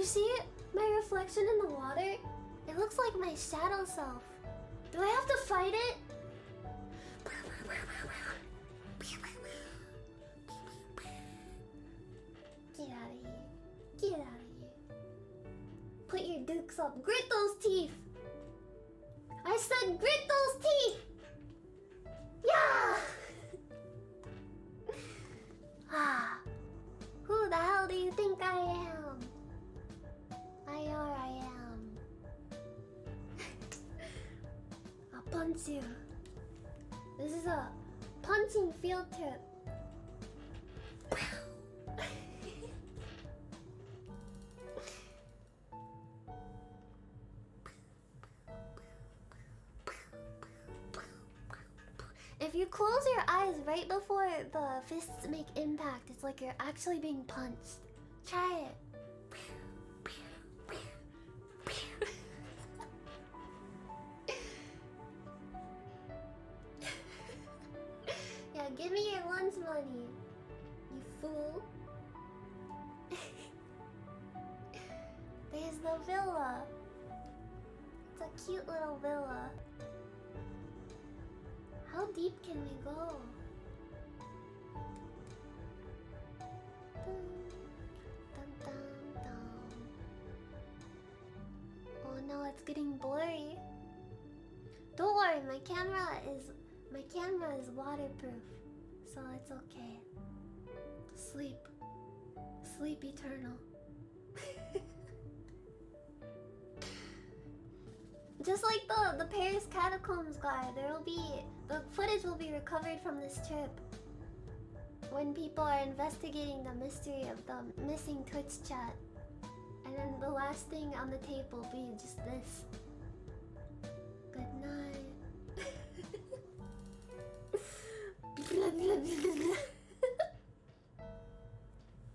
see my reflection in the water? It looks like my shadow self. Do I have to fight it? Get out of here. Get out of here. Put your dukes up. Grit those teeth. I said grit those teeth. Yeah. Ah. Who the hell do you think I am? I am. I'll punch you. This is a punching field trip. If you close your eyes right before the fists make impact, it's like you're actually being punched. Try it. Yeah, give me your lunch money, you fool. There's the villa. It's a cute little villa. How deep can we go? Dun, dun, dun. Oh no, it's getting blurry. Don't worry, my camera is waterproof, so it's okay. Sleep. Sleep eternal. Just like the Paris catacombs guy, the footage will be recovered from this trip when people are investigating the mystery of the missing Twitch chat. And then the last thing on the tape will be just this. Good night.